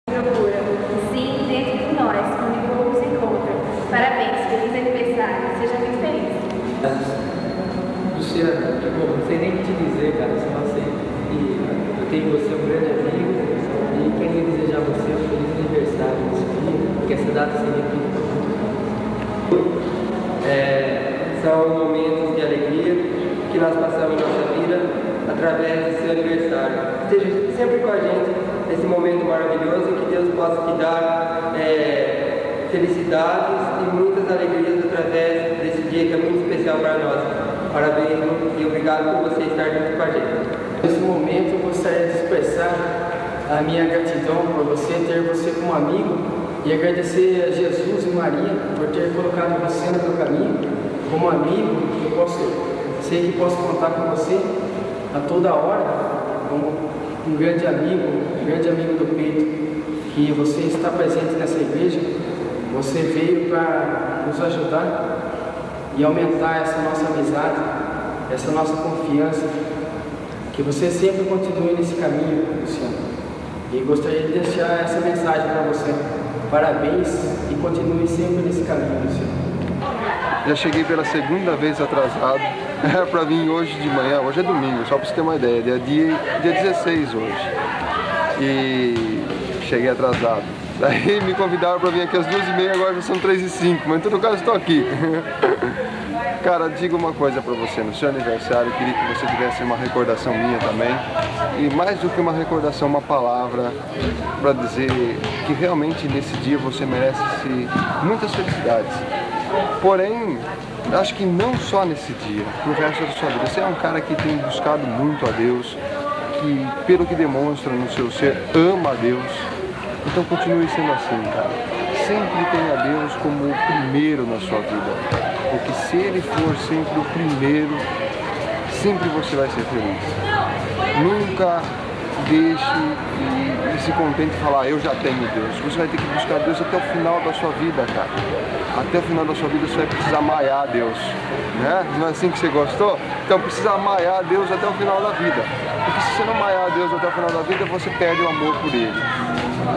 Procura, sim, dentro de nós, quando o povo se encontra. Parabéns, feliz aniversário, seja muito feliz. Luciano, não sei nem o que te dizer, cara, só sei que eu tenho você um grande amigo e queria desejar a você um feliz aniversário nesse dia, que essa data se repita por muito. São momentos de alegria que nós passamos em nossa vida através do seu aniversário. Esteja sempre com a gente nesse momento maravilhoso e que Deus possa te dar felicidades e muitas alegrias através desse dia que é muito especial para nós. Parabéns e obrigado por você estar junto com a gente. Nesse momento eu gostaria de expressar a minha gratidão por você, ter você como amigo e agradecer a Jesus e Maria por ter colocado você no meu caminho como amigo. Sei que posso contar com você a toda hora, como um grande amigo do peito, que você está presente nessa igreja. Você veio para nos ajudar e aumentar essa nossa amizade, essa nossa confiança. Que você sempre continue nesse caminho, Luciano. E gostaria de deixar essa mensagem para você. Parabéns e continue sempre nesse caminho, Luciano. Já cheguei pela segunda vez atrasado. Era para vir hoje de manhã, hoje é domingo, só para você ter uma ideia, dia 16 hoje. E cheguei atrasado. Daí me convidaram para vir aqui às 2h30, agora já são 3h05, mas em todo caso estou aqui. Cara, digo uma coisa para você, no seu aniversário eu queria que você tivesse uma recordação minha também. E mais do que uma recordação, uma palavra para dizer que realmente nesse dia você merece muitas felicidades. Porém, acho que não só nesse dia, pro resto da sua vida. Você é um cara que tem buscado muito a Deus, que pelo que demonstra no seu ser, ama a Deus. Então continue sendo assim, cara. Sempre tenha Deus como o primeiro na sua vida. Porque se Ele for sempre o primeiro, sempre você vai ser feliz. Nunca deixe e se contente de falar, eu já tenho Deus. Você vai ter que buscar Deus até o final da sua vida, cara. Até o final da sua vida você vai precisar amar a Deus, né? Não é assim que você gostou? Então precisa amar a Deus até o final da vida. Porque se você não amar a Deus até o final da vida, você perde o amor por Ele.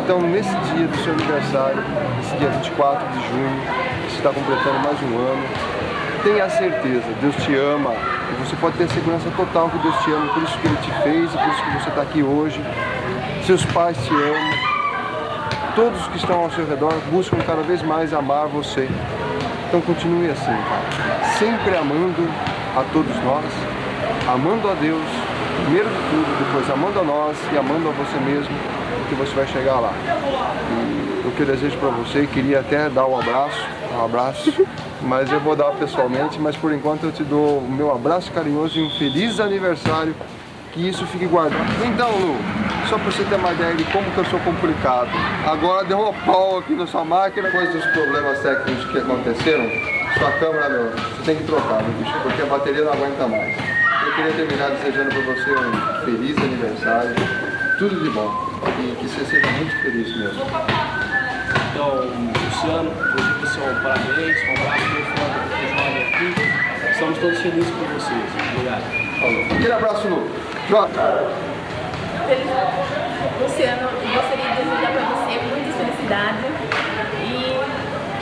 Então nesse dia do seu aniversário, esse dia 24 de junho, você está completando mais um ano, tenha certeza, Deus te ama. E você pode ter segurança total que Deus te ama, por isso que Ele te fez e por isso que você está aqui hoje. Seus pais te amam. Todos que estão ao seu redor buscam cada vez mais amar você. Então continue assim, cara. Sempre amando a todos nós, amando a Deus, primeiro de tudo, depois amando a nós e amando a você mesmo, que você vai chegar lá. E o que eu desejo para você, queria até dar um abraço, mas eu vou dar pessoalmente, mas por enquanto eu te dou o meu abraço carinhoso e um feliz aniversário, que isso fique guardado. Então, Lu, só para você ter uma ideia de como que eu sou complicado, agora deu uma pau aqui na sua máquina, depois dos problemas técnicos que aconteceram, sua câmera, meu, você tem que trocar, meu bicho, porque a bateria não aguenta mais. Eu queria terminar desejando para você um feliz aniversário, tudo de bom, e que você seja muito feliz mesmo. Então, Luciano, hoje você é um parabéns, um abraço meu fã do jovem aqui. Estamos todos felizes por vocês. Obrigado. Falou. Aquele abraço, Lu. Luciano, gostaria de desejar para você muita felicidade e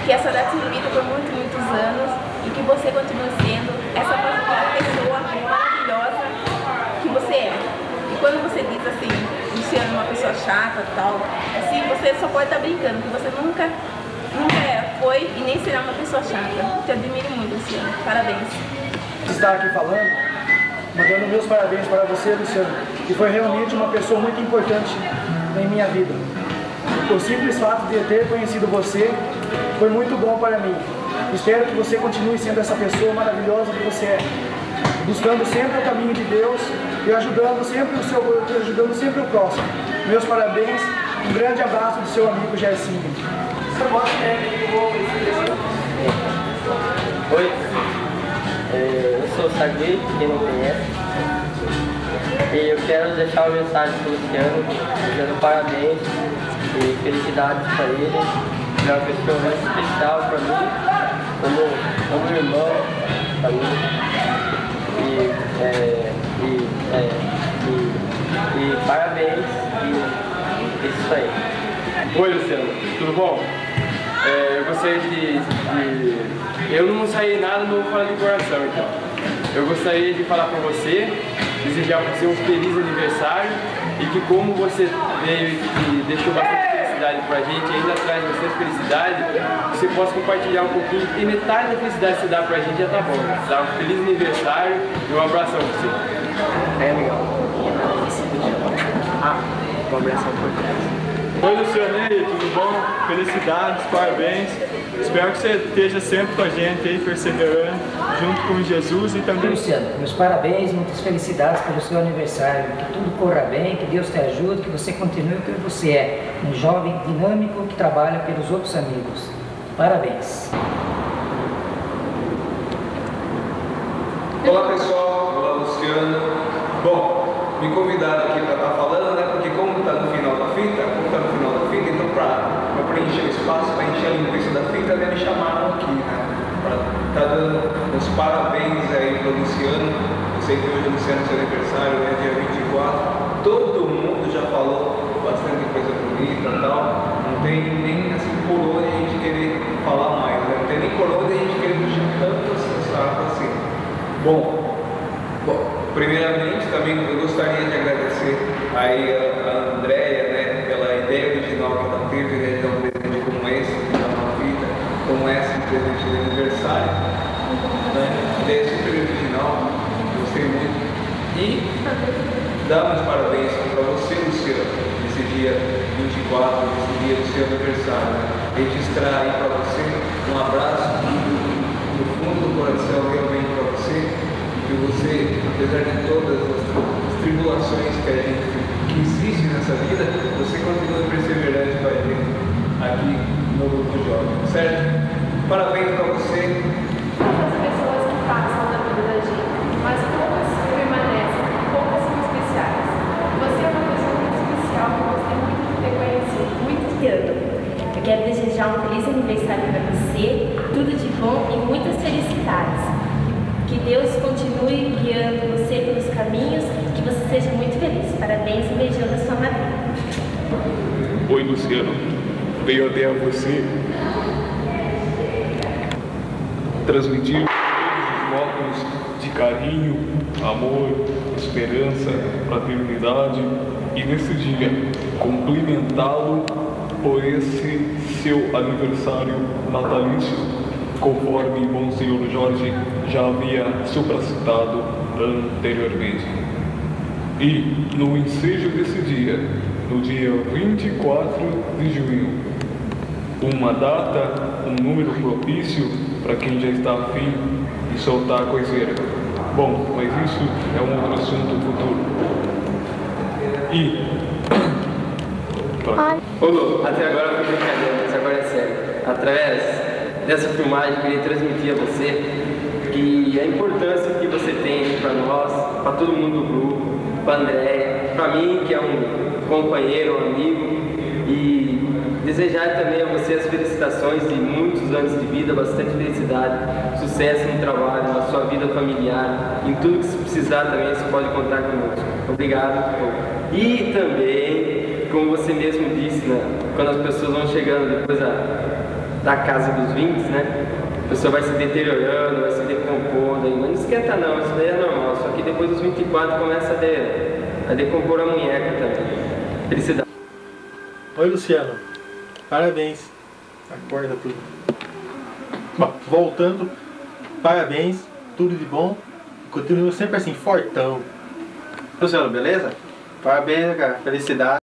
que essa data se repita por muitos anos e que você continue sendo essa pessoa maravilhosa que você é. E quando você diz assim, Luciano é uma pessoa chata e tal, assim, você só pode estar brincando, que você nunca foi e nem será uma pessoa chata. Te admiro muito, Luciano. Parabéns. Estar aqui falando, mandando meus parabéns para você, Luciano, que foi realmente uma pessoa muito importante em minha vida. O simples fato de ter conhecido você foi muito bom para mim. Espero que você continue sendo essa pessoa maravilhosa que você é, buscando sempre o caminho de Deus e ajudando sempre o próximo. Meus parabéns, um grande abraço do seu amigo Gersinho. Oi, eu sou o Saguei, quem não conhece, e eu quero deixar uma mensagem para o Luciano, dizendo parabéns e felicidades para ele. Ele é uma pessoa muito especial para mim, como um irmão para mim, e parabéns, e isso aí. Oi, Luciano, tudo bom? Eu gostaria de... Eu não saí nada, não vou falar de coração, então. Eu gostaria de falar para você, desejar para você um feliz aniversário e que como você veio e deixou bastante felicidade pra gente, ainda traz bastante felicidade, você possa compartilhar um pouquinho, e metade da felicidade que você dá pra gente já tá bom. Tá? Um feliz aniversário e um abração pra você. É legal. Um abração por trás. Oi, Luciano, e aí, tudo bom? Felicidades, parabéns. Espero que você esteja sempre com a gente aí, perseverando, junto com Jesus e também... Luciano, meus parabéns, muitas felicidades pelo seu aniversário. Que tudo corra bem, que Deus te ajude, que você continue o que você é. Um jovem dinâmico que trabalha pelos outros amigos. Parabéns. Olá pessoal, olá Luciano. Bom, me convidaram aqui para estar falando, né? Porque como está no final da fita, então para preencher o espaço, para encher a linguiça da fita, né, me chamaram aqui, né? Para estar dando os parabéns aí para o Luciano. Eu sei que hoje o Luciano é seu aniversário, né? Dia 24. Todo mundo já falou bastante coisa bonita e tal. Não tem nem assim colônia a gente querer falar mais, né? Não tem nem colônia a gente querer puxar tanto saco assim. Bom, primeiramente também eu gostaria de agradecer aí a Andréia, né, pela ideia original que ela teve, né, de dar um presente como esse, de dar uma fita como essa, um presente de aniversário, né, a ideia super original, gostei muito, e dar meus parabéns para você, Luciano, nesse dia 24, nesse dia do seu aniversário, né, registrar aí para você um abraço do fundo do coração realmente para você, que você, apesar de todas as tribulações que existem nessa vida, você continua perseverante com a gente aqui no Grupo Jovem, certo? Parabéns para você. As pessoas que passam na vida da gente, mas poucas permanecem, poucas são especiais. Você é uma pessoa muito especial que eu gostei muito de ter conhecido, muito Luciano, eu quero desejar um feliz aniversário para você, tudo de bom e muitas felicidades. Que Deus continue guiando você pelos caminhos, que você seja muito feliz. Parabéns e beijão da sua madrinha. Oi, Luciano. Venho até a você transmitir todos os votos de carinho, amor, esperança, fraternidade e nesse dia cumprimentá-lo por esse seu aniversário natalício, conforme o bom senhor Jorge já havia supracitado anteriormente. E no ensejo desse dia, no dia 24 de junho, uma data, um número propício para quem já está a fim de soltar a coiseira. Bom, mas isso é um outro assunto futuro. E... Ô Lu, até agora foi brincadeira, mas agora é sério. Através dessa filmagem, eu queria transmitir a você que a importância que você tem para nós, para todo mundo do grupo, para a Andréia, para mim, que é um companheiro, um amigo, e desejar também a você as felicitações de muitos anos de vida, bastante felicidade, sucesso no trabalho, na sua vida familiar, em tudo que você precisar também, você pode contar conosco. Obrigado. E também, como você mesmo disse, né, quando as pessoas vão chegando depois da casa dos 20, né? A pessoa vai se deteriorando, vai se decompondo, mas não esquenta não, isso daí é normal, só que depois dos 24 começa a decompor a munheca também. Felicidade. Oi, Luciano. Parabéns. Acorda tudo. Bom, voltando, parabéns, tudo de bom. Continua sempre assim, fortão. Luciano, beleza? Parabéns, cara. Felicidade.